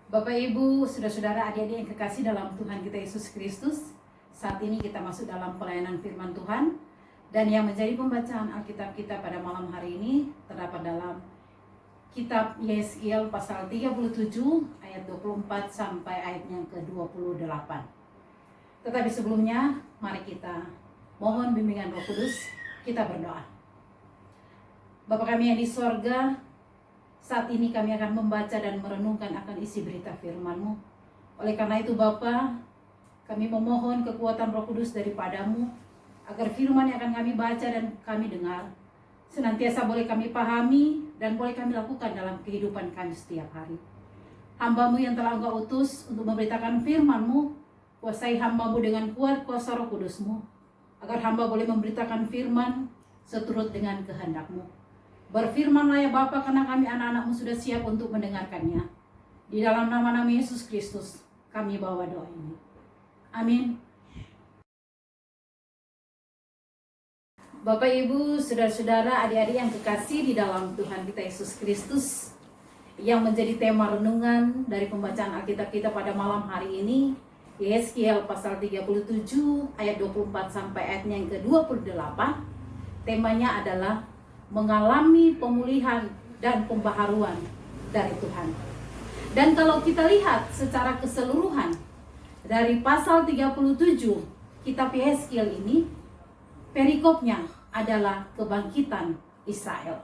Bapak, Ibu, saudara-saudara, adik-adik yang kekasih dalam Tuhan kita Yesus Kristus, saat ini kita masuk dalam pelayanan firman Tuhan, dan yang menjadi pembacaan Alkitab kita pada malam hari ini terdapat dalam kitab Yeskiel pasal 37 ayat 24 sampai ayat yang ke-28. Tetapi sebelumnya, mari kita mohon bimbingan Roh Kudus, kita berdoa. Bapa kami yang di sorga, saat ini kami akan membaca dan merenungkan akan isi berita firman-Mu. Oleh karena itu Bapa, kami memohon kekuatan Roh Kudus daripadamu, agar firman yang akan kami baca dan kami dengar, senantiasa boleh kami pahami dan boleh kami lakukan dalam kehidupan kami setiap hari. Hamba-Mu yang telah Engkau utus untuk memberitakan firman-Mu, kuasai hamba-Mu dengan kuat kuasa Roh Kudus-Mu, agar hamba boleh memberitakan firman seturut dengan kehendak-Mu. Berfirmanlah ya Bapa, karena kami anak-anak-Mu sudah siap untuk mendengarkannya. Di dalam nama-Nama Yesus Kristus kami bawa doa ini. Amin. Bapak, Ibu, saudara-saudara, adik-adik yang kekasih di dalam Tuhan kita Yesus Kristus, yang menjadi tema renungan dari pembacaan Alkitab kita pada malam hari ini, Yeskiel pasal 37 ayat 24 sampai ayatnya yang ke-28. Temanya adalah mengalami pemulihan dan pembaharuan dari Tuhan. Dan kalau kita lihat secara keseluruhan dari pasal 37 kitab Yeskiel ini, perikopnya adalah kebangkitan Israel.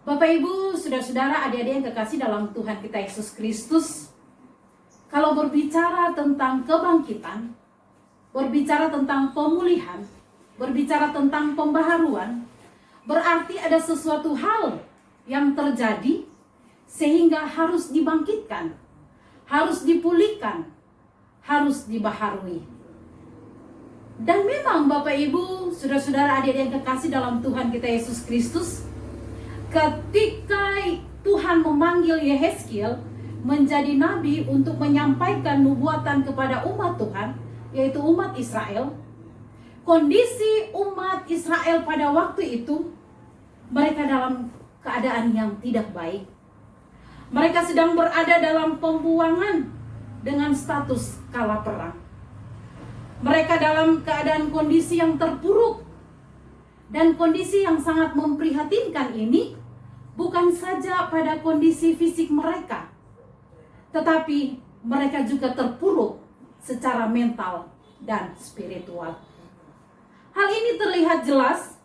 Bapak, Ibu, saudara-saudara, adik-adik yang kekasih dalam Tuhan kita Yesus Kristus, kalau berbicara tentang kebangkitan, berbicara tentang pemulihan, berbicara tentang pembaharuan, berarti ada sesuatu hal yang terjadi sehingga harus dibangkitkan, harus dipulihkan, harus dibaharui. Dan memang Bapak, Ibu, saudara-saudara, adik-adik yang kekasih dalam Tuhan kita Yesus Kristus, ketika Tuhan memanggil Yeskiel menjadi nabi untuk menyampaikan nubuatan kepada umat Tuhan, yaitu umat Israel, kondisi umat Israel pada waktu itu, mereka dalam keadaan yang tidak baik. Mereka sedang berada dalam pembuangan dengan status kala perang. Mereka dalam keadaan kondisi yang terpuruk. Dan kondisi yang sangat memprihatinkan ini bukan saja pada kondisi fisik mereka, tetapi mereka juga terpuruk secara mental dan spiritual. Hal ini terlihat jelas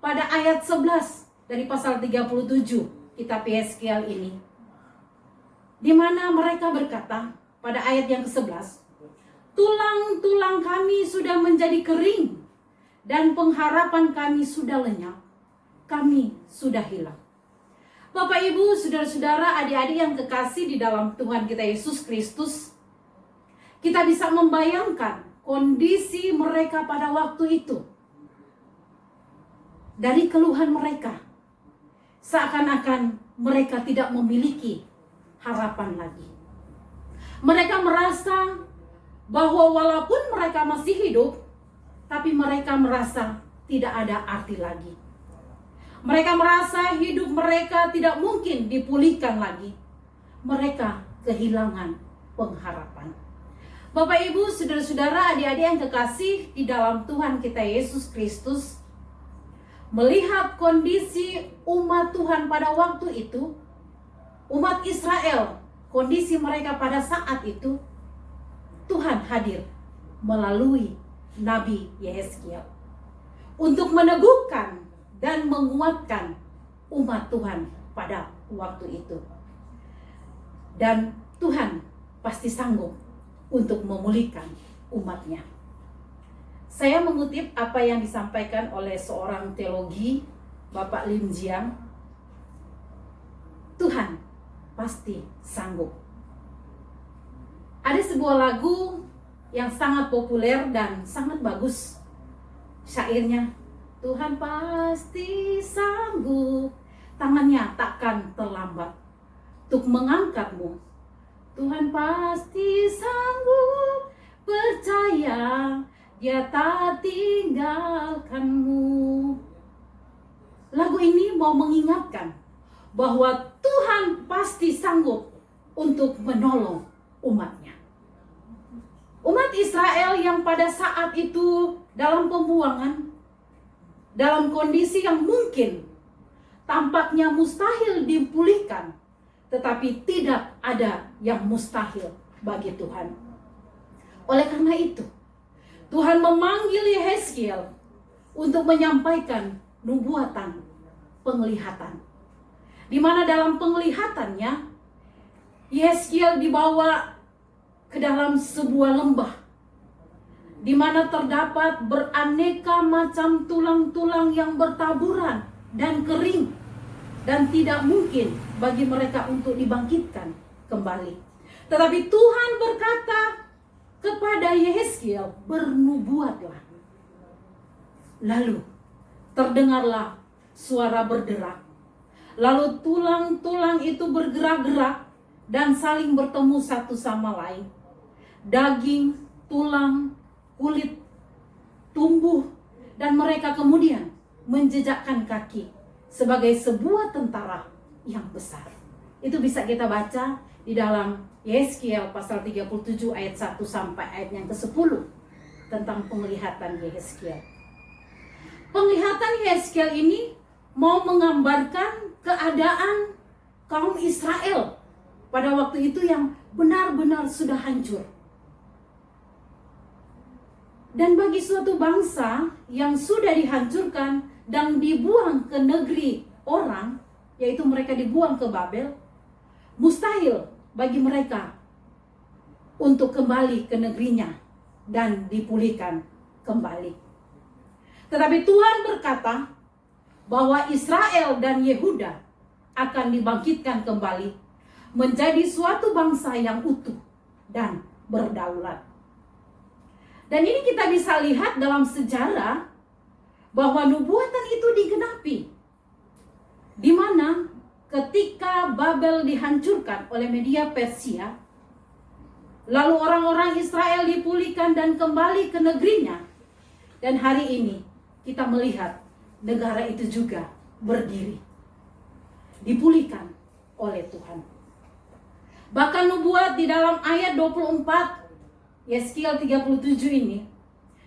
pada ayat 11 dari pasal 37 kitab Yeskiel ini, di mana mereka berkata pada ayat yang ke-11, tulang-tulang kami sudah menjadi kering dan pengharapan kami sudah lenyap, kami sudah hilang. Bapak, Ibu, saudara-saudara, adik-adik yang kekasih di dalam Tuhan kita Yesus Kristus, kita bisa membayangkan kondisi mereka pada waktu itu. Dari keluhan mereka, seakan-akan mereka tidak memiliki harapan lagi. Mereka merasa bahwa walaupun mereka masih hidup, tapi mereka merasa tidak ada arti lagi. Mereka merasa hidup mereka tidak mungkin dipulihkan lagi. Mereka kehilangan pengharapan. Bapak, Ibu, saudara-saudara, adik-adik yang kekasih di dalam Tuhan kita Yesus Kristus, melihat kondisi umat Tuhan pada waktu itu, umat Israel, kondisi mereka pada saat itu, Tuhan hadir melalui Nabi Yeskiel untuk meneguhkan dan menguatkan umat Tuhan pada waktu itu. Dan Tuhan pasti sanggup untuk memulihkan umatnya. Saya mengutip apa yang disampaikan oleh seorang teologi, Bapak Lim Jiang. Tuhan pasti sanggup. Ada sebuah lagu yang sangat populer dan sangat bagus. Syairnya, Tuhan pasti sanggup, tangannya takkan terlambat untuk mengangkatmu. Tuhan pasti sanggup, percaya Dia tak tinggalkanmu. Lagu ini mau mengingatkan bahwa Tuhan pasti sanggup untuk menolong umatnya. Umat Israel yang pada saat itu dalam pembuangan, dalam kondisi yang mungkin tampaknya mustahil dipulihkan, tetapi tidak ada yang mustahil bagi Tuhan. Oleh karena itu, Tuhan memanggil Yehezkiel untuk menyampaikan nubuatan penglihatan. Di mana dalam penglihatannya, Yehezkiel dibawa ke dalam sebuah lembah, di mana terdapat beraneka macam tulang-tulang yang bertaburan dan kering, dan tidak mungkin bagi mereka untuk dibangkitkan kembali. Tetapi Tuhan berkata kepada Yehezkiel, bernubuatlah. Lalu terdengarlah suara berderak. Lalu tulang-tulang itu bergerak-gerak dan saling bertemu satu sama lain. Daging, tulang, kulit tumbuh, dan mereka kemudian menjejakkan kaki sebagai sebuah tentara yang besar. Itu bisa kita baca di dalam Yehezkiel pasal 37 ayat 1 sampai ayat yang ke-10 tentang penglihatan Yehezkiel. Penglihatan Yehezkiel ini mau menggambarkan keadaan kaum Israel pada waktu itu yang benar-benar sudah hancur. Dan bagi suatu bangsa yang sudah dihancurkan dan dibuang ke negeri orang, yaitu mereka dibuang ke Babel, mustahil bagi mereka untuk kembali ke negerinya dan dipulihkan kembali. Tetapi Tuhan berkata bahwa Israel dan Yehuda akan dibangkitkan kembali menjadi suatu bangsa yang utuh dan berdaulat. Dan ini kita bisa lihat dalam sejarah bahwa nubuatan itu digenapi. Di mana ketika Babel dihancurkan oleh Media Persia, lalu orang-orang Israel dipulihkan dan kembali ke negerinya. Dan hari ini kita melihat negara itu juga berdiri, dipulihkan oleh Tuhan. Bahkan nubuat di dalam ayat 24 Yehezkiel 37 ini,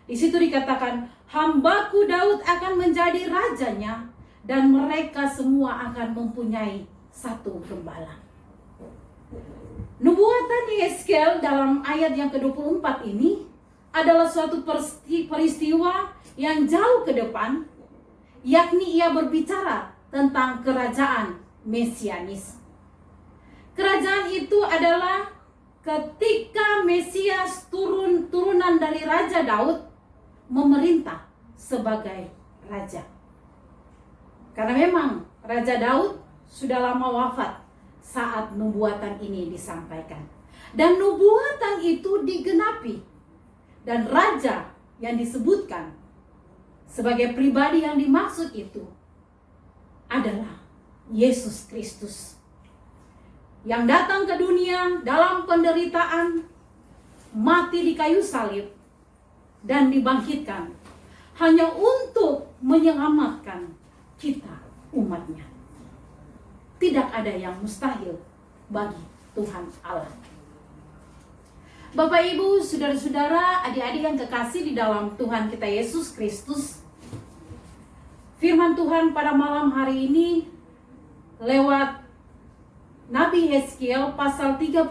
di situ dikatakan, hambaku Daud akan menjadi rajanya dan mereka semua akan mempunyai satu gembala. Nubuatan Yehezkiel dalam ayat yang ke-24 ini adalah suatu peristiwa yang jauh ke depan, yakni ia berbicara tentang kerajaan Mesianis. Kerajaan itu adalah ketika Mesias turunan dari Raja Daud memerintah sebagai raja. Karena memang Raja Daud sudah lama wafat saat nubuatan ini disampaikan. Dan nubuatan itu digenapi. Dan raja yang disebutkan sebagai pribadi yang dimaksud itu adalah Yesus Kristus, yang datang ke dunia dalam penderitaan, mati di kayu salib, dan dibangkitkan hanya untuk menyelamatkan kita umatnya. Tidak ada yang mustahil bagi Tuhan Allah. Bapak, Ibu, saudara-saudara, adik-adik yang kekasih di dalam Tuhan kita Yesus Kristus, firman Tuhan pada malam hari ini lewat Nabi Yehezkiel pasal 37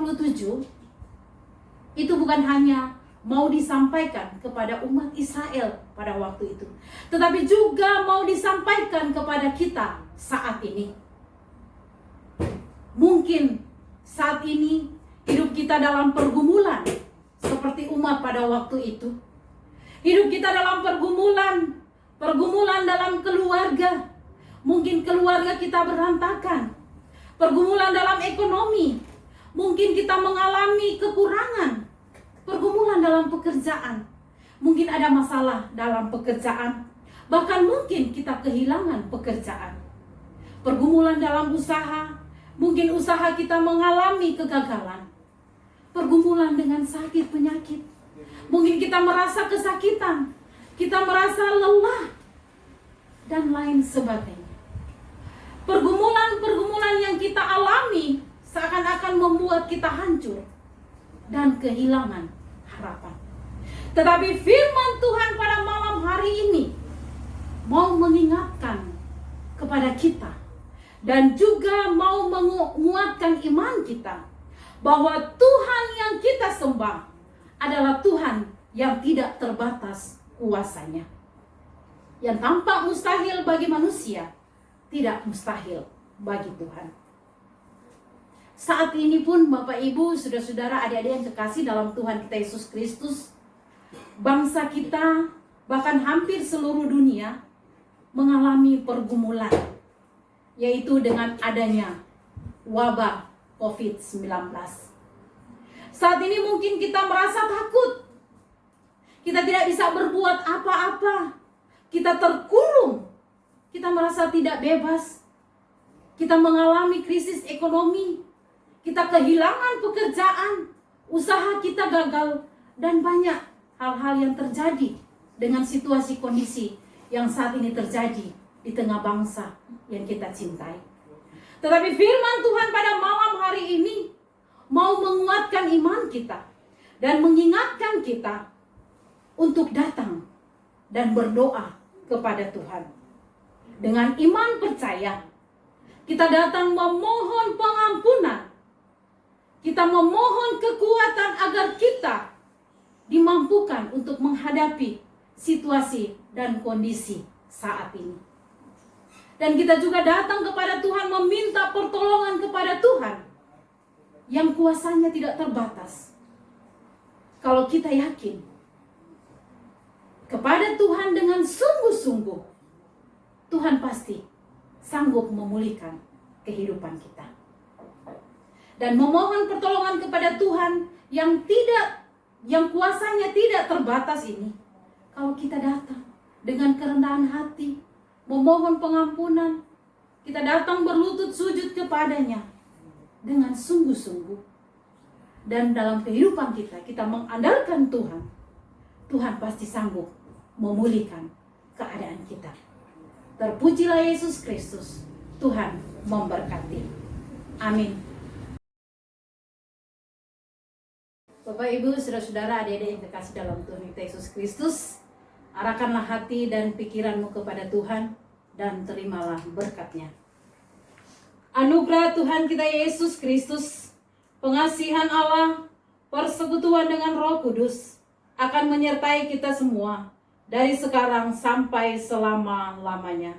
itu bukan hanya mau disampaikan kepada umat Israel pada waktu itu, tetapi juga mau disampaikan kepada kita saat ini. Mungkin saat ini hidup kita dalam pergumulan seperti umat pada waktu itu. Hidup kita dalam pergumulan dalam keluarga. Mungkin keluarga kita berantakan. Pergumulan dalam ekonomi, mungkin kita mengalami kekurangan. Pergumulan dalam pekerjaan, mungkin ada masalah dalam pekerjaan. Bahkan mungkin kita kehilangan pekerjaan. Pergumulan dalam usaha, mungkin usaha kita mengalami kegagalan. Pergumulan dengan sakit penyakit, mungkin kita merasa kesakitan, kita merasa lelah, dan lain sebagainya. Pergumulan-pergumulan yang kita alami seakan-akan membuat kita hancur dan kehilangan harapan. Tetapi firman Tuhan pada malam hari ini mau mengingatkan kepada kita dan juga mau menguatkan iman kita bahwa Tuhan yang kita sembah adalah Tuhan yang tidak terbatas kuasanya. Yang tampak mustahil bagi manusia, tidak mustahil bagi Tuhan. Saat ini pun Bapak Ibu, saudara-saudara, adik-adik yang kekasih dalam Tuhan kita Yesus Kristus, bangsa kita, bahkan hampir seluruh dunia mengalami pergumulan, yaitu dengan adanya wabah COVID-19. Saat ini mungkin kita merasa takut. Kita tidak bisa berbuat apa-apa. Kita terkurung. Kita merasa tidak bebas. Kita mengalami krisis ekonomi. Kita kehilangan pekerjaan. Usaha kita gagal. Dan banyak hal-hal yang terjadi dengan situasi kondisi yang saat ini terjadi di tengah bangsa yang kita cintai. Tetapi firman Tuhan pada malam hari ini mau menguatkan iman kita dan mengingatkan kita untuk datang dan berdoa kepada Tuhan. Dengan iman percaya, kita datang memohon pengampunan. Kita memohon kekuatan agar kita dimampukan untuk menghadapi situasi dan kondisi saat ini. Dan kita juga datang kepada Tuhan meminta pertolongan kepada Tuhan yang kuasanya tidak terbatas. Kalau kita yakin kepada Tuhan dengan sungguh-sungguh, Tuhan pasti sanggup memulihkan kehidupan kita. Dan memohon pertolongan kepada Tuhan yang kuasanya tidak terbatas ini, kalau kita datang dengan kerendahan hati, memohon pengampunan, kita datang berlutut sujud kepadanya dengan sungguh-sungguh, dan dalam kehidupan kita mengandalkan Tuhan, Tuhan pasti sanggup memulihkan keadaan kita. Terpujilah Yesus Kristus. Tuhan memberkati. Amin. Bapak, Ibu, saudara-saudara, adik-adik yang terkasih dalam Tuhan kita Yesus Kristus, arahkanlah hati dan pikiranmu kepada Tuhan dan terimalah berkat-Nya. Anugerah Tuhan kita Yesus Kristus, pengasihan Allah, persekutuan dengan Roh Kudus akan menyertai kita semua dari sekarang sampai selama-lamanya.